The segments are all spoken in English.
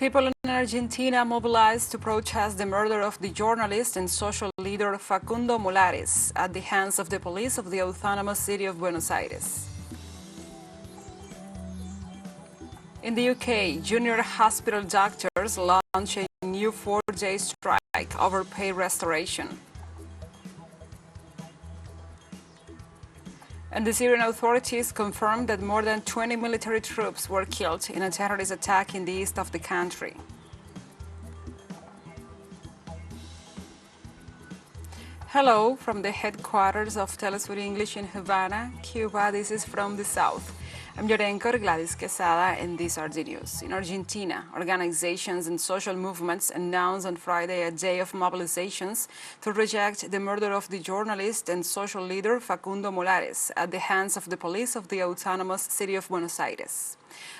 People in Argentina mobilized to protest the murder of the journalist and social leader Facundo Molares at the hands of the police of the autonomous city of Buenos Aires. In the UK, junior hospital doctors launch a new 4-day strike over pay restoration. And the Syrian authorities confirmed that more than 20 military troops were killed in a terrorist attack in the east of the country. Hello from the headquarters of teleSUR English in Havana, Cuba. This is from the south. I'm your anchor, Gladys Quesada, and these are the news. In Argentina, organizations and social movements announced on Friday a day of mobilizations to reject the murder of the journalist and social leader Facundo Molares at the hands of the police of the autonomous city of Buenos Aires.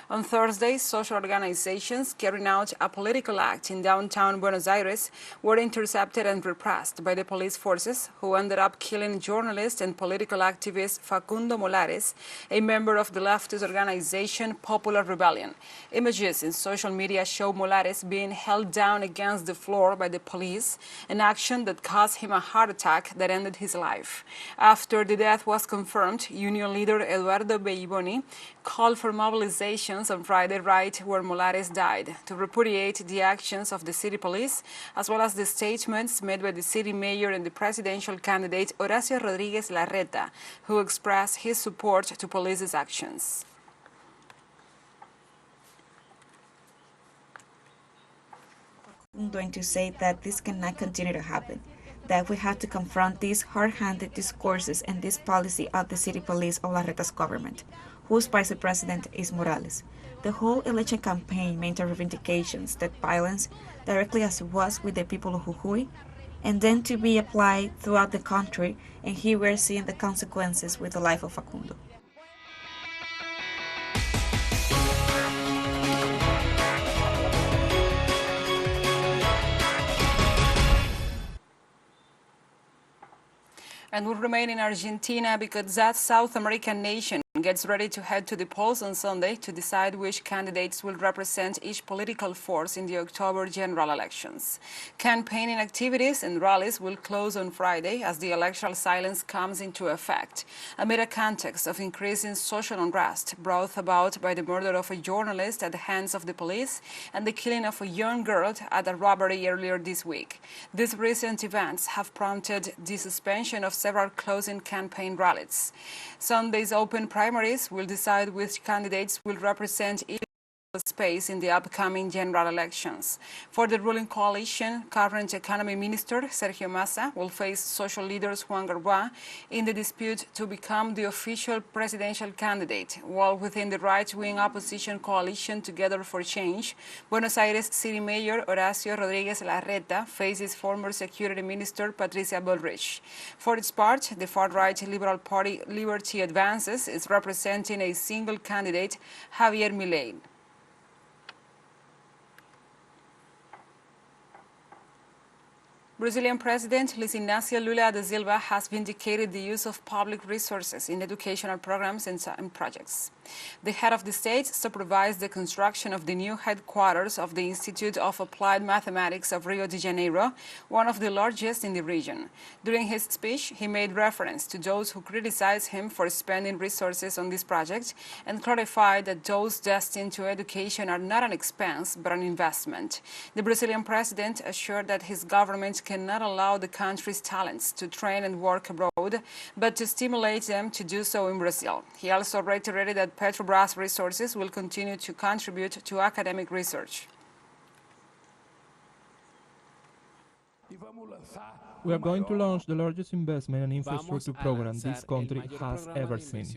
On Thursday, social organizations carrying out a political act in downtown Buenos Aires were intercepted and repressed by the police forces, who ended up killing journalist and political activist Facundo Molares, a member of the leftist organization Popular Rebellion. Images in social media show Molares being held down against the floor by the police, an action that caused him a heart attack that ended his life. After the death was confirmed, union leader Eduardo Beiboni called for mobilizations on Friday right where Molares died to repudiate the actions of the city police, as well as the statements made by the city mayor and the presidential candidate Horacio Rodríguez Larreta, who expressed his support to police's actions. I'm going to say that this cannot continue to happen, that we have to confront these hard-handed discourses and this policy of the city police of Larreta's government, whose vice president is Morales. The whole election campaign made reivindications that violence, directly as it was with the people of Jujuy, and then to be applied throughout the country, and here we're seeing the consequences with the life of Facundo. And we'll remain in Argentina because that South American nation gets ready to head to the polls on Sunday to decide which candidates will represent each political force in the October general elections. Campaigning activities and rallies will close on Friday as the electoral silence comes into effect, amid a context of increasing social unrest brought about by the murder of a journalist at the hands of the police and the killing of a young girl at a robbery earlier this week. These recent events have prompted the suspension of several closing campaign rallies. Sunday's open primaries will decide which candidates will represent each space in the upcoming general elections. For the ruling coalition, current economy minister Sergio Massa will face social leaders Juan Guaidó in the dispute to become the official presidential candidate, while within the right-wing opposition coalition Together for Change, Buenos Aires City Mayor Horacio Rodríguez Larreta faces former security minister Patricia Bullrich. For its part, the far-right Liberal Party Liberty Advances is representing a single candidate, Javier Milei. Brazilian President Luiz Inácio Lula da Silva has vindicated the use of public resources in educational programs and projects. The head of the state supervised the construction of the new headquarters of the Institute of Applied Mathematics of Rio de Janeiro, one of the largest in the region. During his speech, he made reference to those who criticize him for spending resources on this project and clarified that those destined to education are not an expense but an investment. The Brazilian president assured that his government cannot allow the country's talents to train and work abroad, but to stimulate them to do so in Brazil. He also reiterated that Petrobras resources will continue to contribute to academic research. We are going to launch the largest investment and infrastructure program this country has ever seen.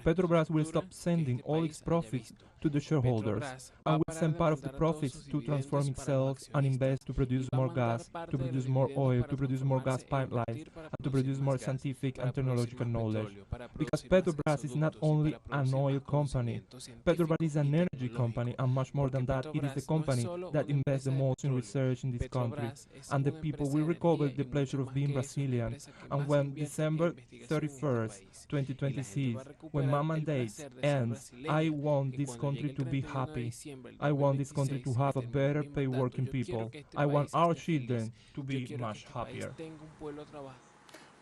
Petrobras will stop sending all its profits to the shareholders and will send part of the profits to transform itself and invest to produce more gas, to produce more oil, to produce more gas pipelines, and to produce more scientific and technological knowledge. Because Petrobras is not only an oil company, Petrobras is an energy company, and much more than that, it is the company that invests the most in research in this country, and the people we recovered the pleasure of being Brazilian, and when December 31st, 2026, when my mandate ends, I want this country to be happy. I want this country to have a better paid working people. I want our children to be much happier.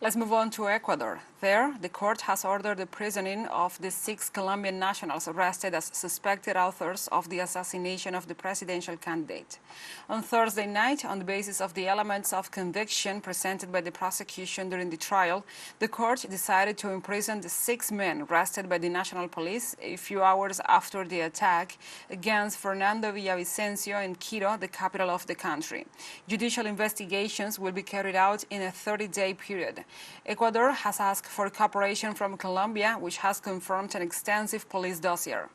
Let's move on to Ecuador. There, the court has ordered the prisoning of the 6 Colombian nationals arrested as suspected authors of the assassination of the presidential candidate. On Thursday night, on the basis of the elements of conviction presented by the prosecution during the trial, the court decided to imprison the 6 men arrested by the national police a few hours after the attack against Fernando Villavicencio in Quito, the capital of the country. Judicial investigations will be carried out in a 30-day period. Ecuador has asked for cooperation from Colombia, which has confirmed an extensive police dossier.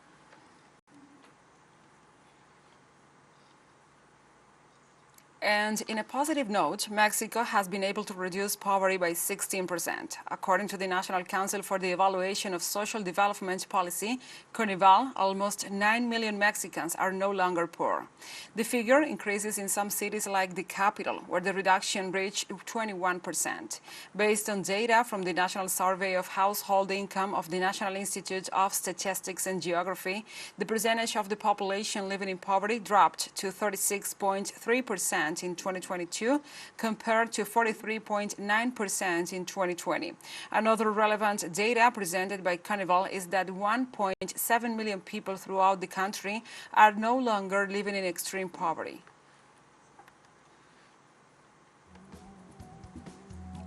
And in a positive note, Mexico has been able to reduce poverty by 16%. According to the National Council for the Evaluation of Social Development Policy, CONEVAL, almost 9 million Mexicans are no longer poor. The figure increases in some cities like the capital, where the reduction reached 21%. Based on data from the National Survey of Household Income of the National Institute of Statistics and Geography, the percentage of the population living in poverty dropped to 36.3% in 2022 compared to 43.9% in 2020. Another relevant data presented by CONEVAL is that 1.7 million people throughout the country are no longer living in extreme poverty.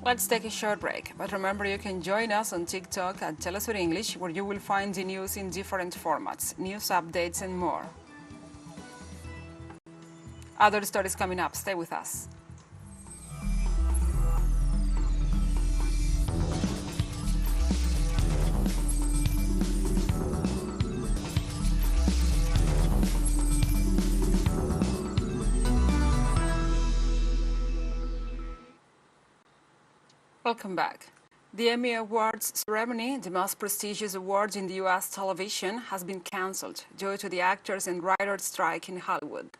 Let's take a short break, but remember you can join us on TikTok at teleSUR English, where you will find the news in different formats, news updates and more. Other stories coming up. Stay with us. Welcome back. The Emmy Awards ceremony, the most prestigious award in the U.S. television, has been cancelled due to the actors and writers' strike in Hollywood.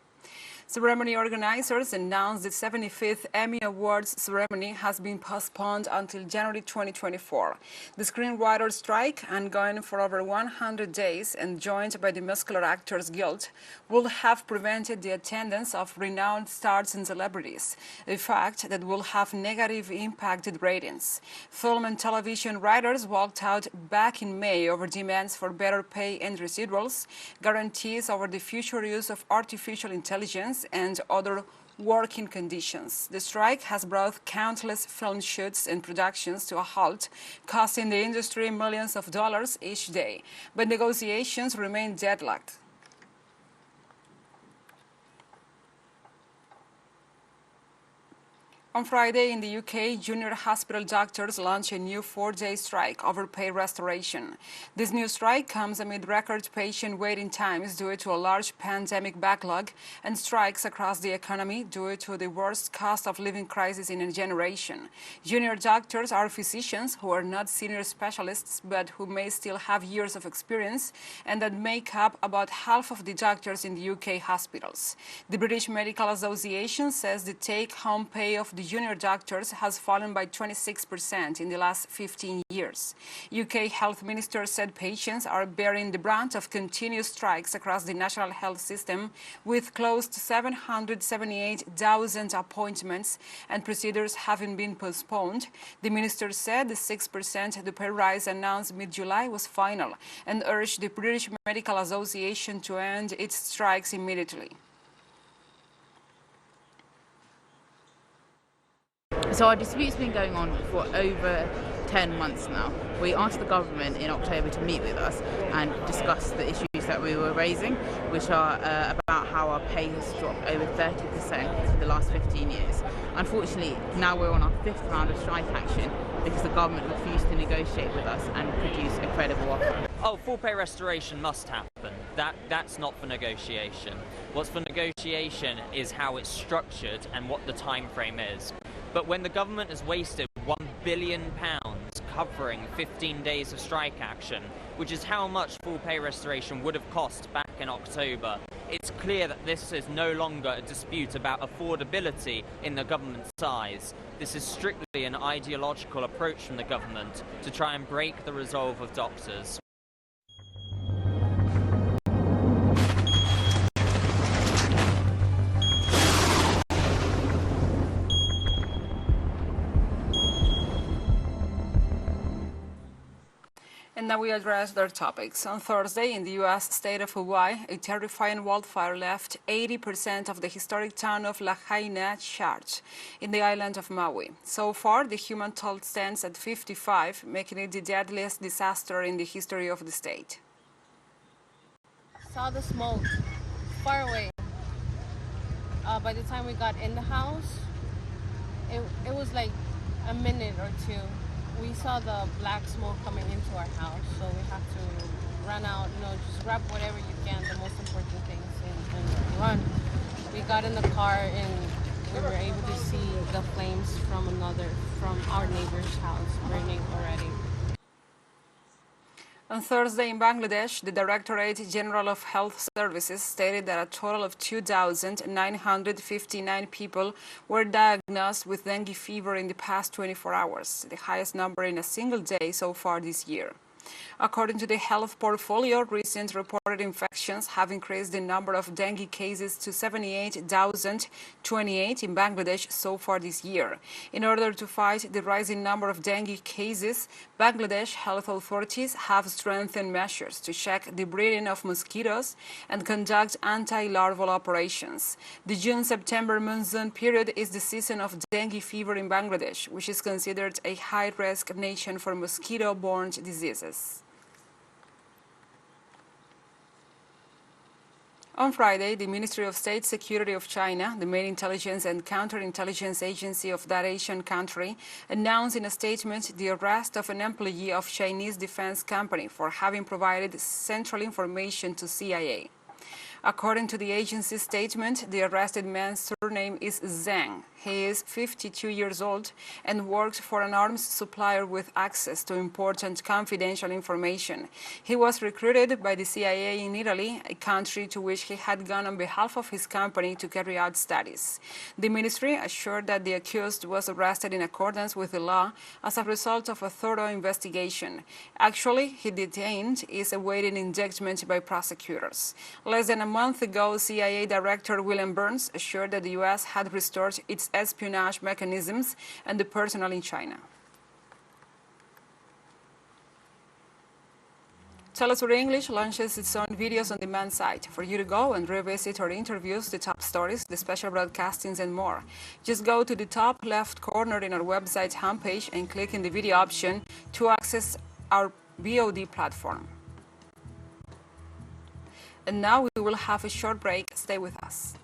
Ceremony organizers announced the 75th Emmy Awards ceremony has been postponed until January 2024. The screenwriters' strike, ongoing for over 100 days and joined by the Muscular Actors Guild, will have prevented the attendance of renowned stars and celebrities, a fact that will have negatively impacted ratings. Film and television writers walked out back in May over demands for better pay and residuals, guarantees over the future use of artificial intelligence, and other working conditions. The strike has brought countless film shoots and productions to a halt, costing the industry millions of dollars each day. But negotiations remain deadlocked. On Friday in the UK, junior hospital doctors launched a new 4-day strike over pay restoration. This new strike comes amid record patient waiting times due to a large pandemic backlog and strikes across the economy due to the worst cost of living crisis in a generation. Junior doctors are physicians who are not senior specialists but who may still have years of experience and that make up about half of the doctors in the UK hospitals. The British Medical Association says the take-home pay of the junior doctors has fallen by 26% in the last 15 years. UK Health Minister said patients are bearing the brunt of continuous strikes across the national health system, with close to 778,000 appointments and procedures having been postponed. The minister said the 6% the pay rise announced mid-July was final and urged the British Medical Association to end its strikes immediately. So our dispute's been going on for over 10 months now. We asked the government in October to meet with us and discuss the issues that we were raising, which are about how our pay has dropped over 30% in the last 15 years. Unfortunately, now we're on our 5th round of strike action because the government refused to negotiate with us and produce a credible offer. Oh, full pay restoration must happen. That's not for negotiation. What's for negotiation is how it's structured and what the time frame is. But when the government has wasted £1 billion covering 15 days of strike action, which is how much full pay restoration would have cost back in October, it's clear that this is no longer a dispute about affordability in the government's eyes. This is strictly an ideological approach from the government to try and break the resolve of doctors. And now we address their topics. On Thursday, in the U.S. state of Hawaii, a terrifying wildfire left 80% of the historic town of Lahaina charred in the island of Maui. So far, the human toll stands at 55, making it the deadliest disaster in the history of the state. Saw the smoke far away. By the time we got in the house, it was like a minute or two. We saw the black smoke coming into our house, so we have to run out, just grab whatever you can, the most important things, and run. We got in the car and we were able to see the flames from our neighbor's house burning already. On Thursday in Bangladesh, the Directorate General of Health Services stated that a total of 2,959 people were diagnosed with dengue fever in the past 24 hours, the highest number in a single day so far this year. According to the health portfolio, recent reported infections have increased the number of dengue cases to 78,028 in Bangladesh so far this year. In order to fight the rising number of dengue cases, Bangladesh health authorities have strengthened measures to check the breeding of mosquitoes and conduct anti-larval operations. The June-September monsoon period is the season of dengue fever in Bangladesh, which is considered a high-risk nation for mosquito-borne diseases. On Friday, the Ministry of State Security of China, the main intelligence and counterintelligence agency of that Asian country, announced in a statement the arrest of an employee of Chinese defense company for having provided central information to CIA. According to the agency's statement, the arrested man's surname is Zhang. He is 52 years old and works for an arms supplier with access to important confidential information. He was recruited by the CIA in Italy, a country to which he had gone on behalf of his company to carry out studies. The ministry assured that the accused was arrested in accordance with the law as a result of a thorough investigation. Actually, he detained is awaiting indictment by prosecutors. Less than a month ago, CIA Director William Burns assured that the U.S. had restored its espionage mechanisms and the personnel in China. teleSUR English launches its own videos on demand site for you to go and revisit our interviews, the top stories, the special broadcastings, and more. Just go to the top left corner in our website homepage and click in the video option to access our VOD platform. And now we will have a short break. Stay with us.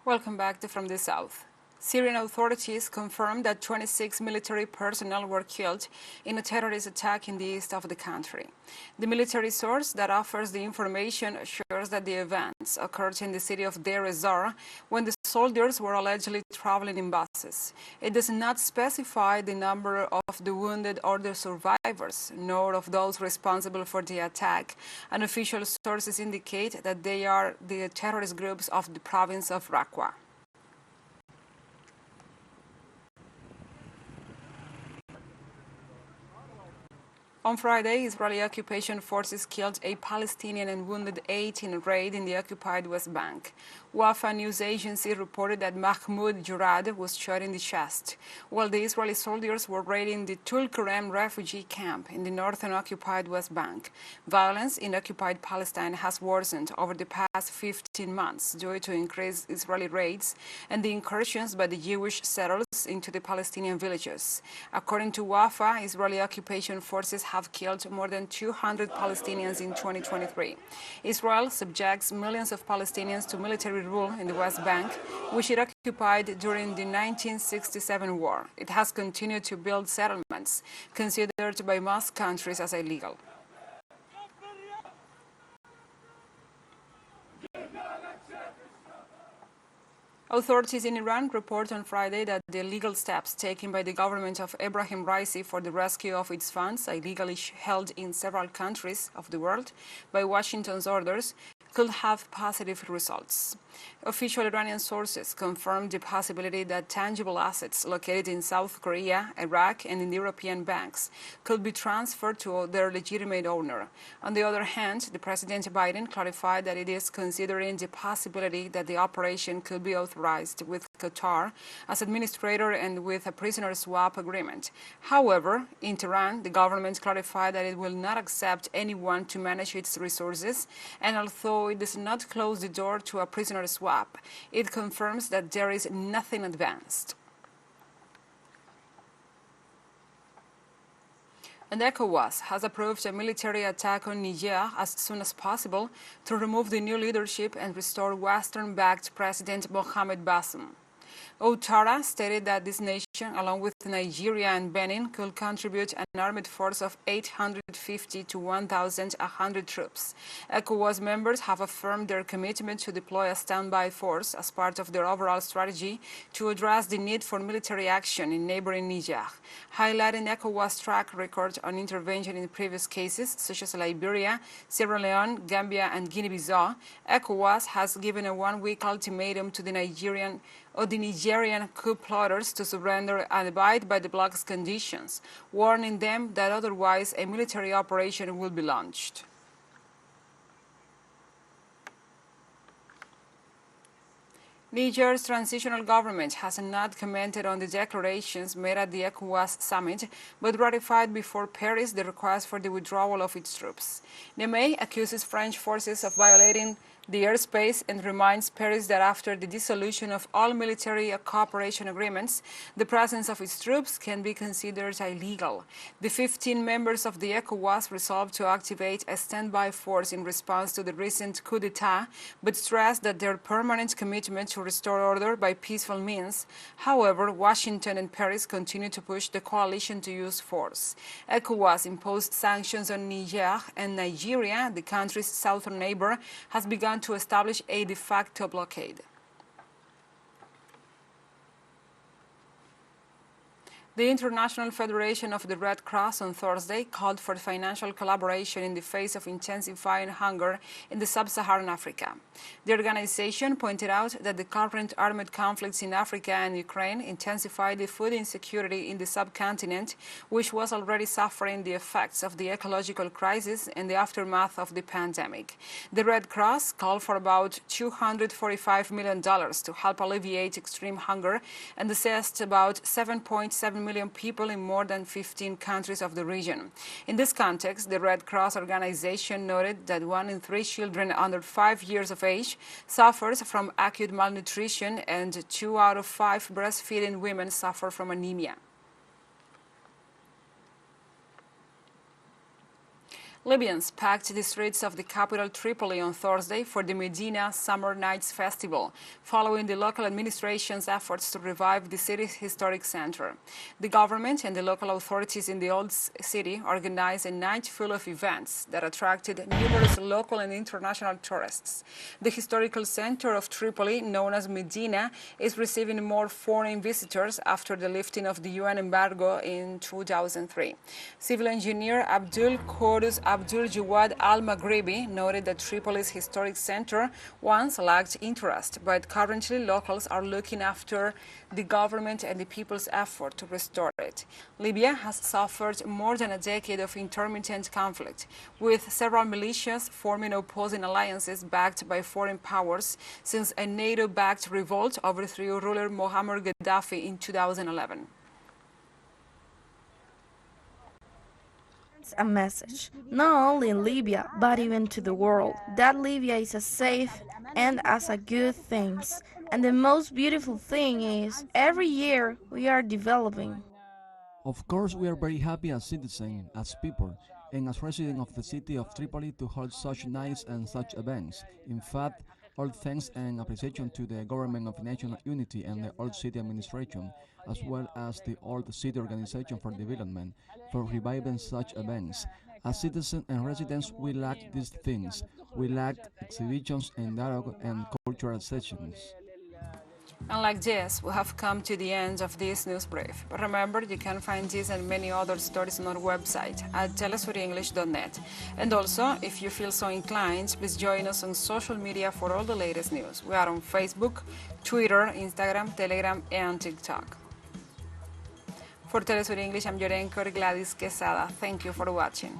Welcome back to From the South. Syrian authorities confirmed that 26 military personnel were killed in a terrorist attack in the east of the country. The military source that offers the information assures that the events occurred in the city of Deir ez-Zor when the soldiers were allegedly traveling in buses. It does not specify the number of the wounded or the survivors, nor of those responsible for the attack. Unofficial sources indicate that they are the terrorist groups of the province of Raqqa. On Friday, Israeli occupation forces killed a Palestinian and wounded 8 in a raid in the occupied West Bank. Wafa news agency reported that Mahmoud Jurad was shot in the chest, while the Israeli soldiers were raiding the Tulkarem refugee camp in the northern occupied West Bank. Violence in occupied Palestine has worsened over the past 15 months due to increased Israeli raids and the incursions by the Jewish settlers into the Palestinian villages. According to Wafa, Israeli occupation forces have have killed more than 200 Palestinians in 2023. Israel subjects millions of Palestinians to military rule in the West Bank, which it occupied during the 1967 war. It has continued to build settlements, considered by most countries as illegal. Authorities in Iran report on Friday that the illegal steps taken by the government of Ebrahim Raisi for the rescue of its funds, illegally held in several countries of the world by Washington's orders, could have positive results. Official Iranian sources confirmed the possibility that tangible assets located in South Korea, Iraq, and in the European banks could be transferred to their legitimate owner. On the other hand, the President Biden clarified that it is considering the possibility that the operation could be authorized with Qatar as administrator and with a prisoner swap agreement. However, in Tehran, the government clarified that it will not accept anyone to manage its resources, and although it does not close the door to a prisoner swap, it confirms that there is nothing advanced. And ECOWAS has approved a military attack on Niger as soon as possible to remove the new leadership and restore Western-backed President Mohamed Bazoum. Ouattara stated that this nation, along with Nigeria and Benin, could contribute an armed force of 850 to 1,100 troops. ECOWAS members have affirmed their commitment to deploy a standby force as part of their overall strategy to address the need for military action in neighboring Niger, highlighting ECOWAS' track record on intervention in previous cases such as Liberia, Sierra Leone, Gambia, and Guinea-Bissau. ECOWAS has given a one-week ultimatum to the Nigerian coup plotters to surrender and abide by the bloc's conditions, warning them that otherwise a military operation will be launched. Niger's transitional government has not commented on the declarations made at the ECOWAS summit, but ratified before Paris the request for the withdrawal of its troops. Niamey accuses French forces of violating the airspace and reminds Paris that after the dissolution of all military cooperation agreements, the presence of its troops can be considered illegal. The 15 members of the ECOWAS resolved to activate a standby force in response to the recent coup d'etat, but stressed that their permanent commitment to restore order by peaceful means. However, Washington and Paris continue to push the coalition to use force. ECOWAS imposed sanctions on Niger, and Nigeria, the country's southern neighbor, has begun to establish a de facto blockade. The International Federation of the Red Cross on Thursday called for financial collaboration in the face of intensifying hunger in the sub-Saharan Africa. The organization pointed out that the current armed conflicts in Africa and Ukraine intensify the food insecurity in the subcontinent, which was already suffering the effects of the ecological crisis and the aftermath of the pandemic. The Red Cross called for about $245 million to help alleviate extreme hunger and assessed about 7.7 million people in more than 15 countries of the region. In this context, the Red Cross organization noted that 1 in 3 children under 5 years of age suffers from acute malnutrition and 2 out of 5 breastfeeding women suffer from anemia. Libyans packed the streets of the capital Tripoli on Thursday for the Medina Summer Nights Festival, following the local administration's efforts to revive the city's historic center. The government and the local authorities in the old city organized a night full of events that attracted numerous local and international tourists. The historical center of Tripoli, known as Medina, is receiving more foreign visitors after the lifting of the UN embargo in 2003. Civil engineer Abdul Qudus Abdul Jawad Al-Maghribi noted that Tripoli's historic center once lacked interest, but currently locals are looking after the government and the people's effort to restore it. Libya has suffered more than a decade of intermittent conflict, with several militias forming opposing alliances backed by foreign powers since a NATO-backed revolt overthrew ruler Muammar Gaddafi in 2011. A message, not only in Libya, but even to the world, that Libya is a safe and as a good things. And the most beautiful thing is, every year we are developing. Of course, we are very happy as citizens, as people, and as resident of the city of Tripoli to hold such nights and such events. In fact, all thanks and appreciation to the Government of National Unity and the Old City Administration, as well as the Old City Organization for Development, for reviving such events. As citizens and residents, we lack these things. We lack exhibitions and dialogue and cultural sessions. And like this, we have come to the end of this news brief. But remember, you can find this and many other stories on our website at telesurenglish.net. And also, if you feel so inclined, please join us on social media for all the latest news. We are on Facebook, Twitter, Instagram, Telegram, and TikTok. For TeleSUR English, I'm your anchor, Gladys Quesada. Thank you for watching.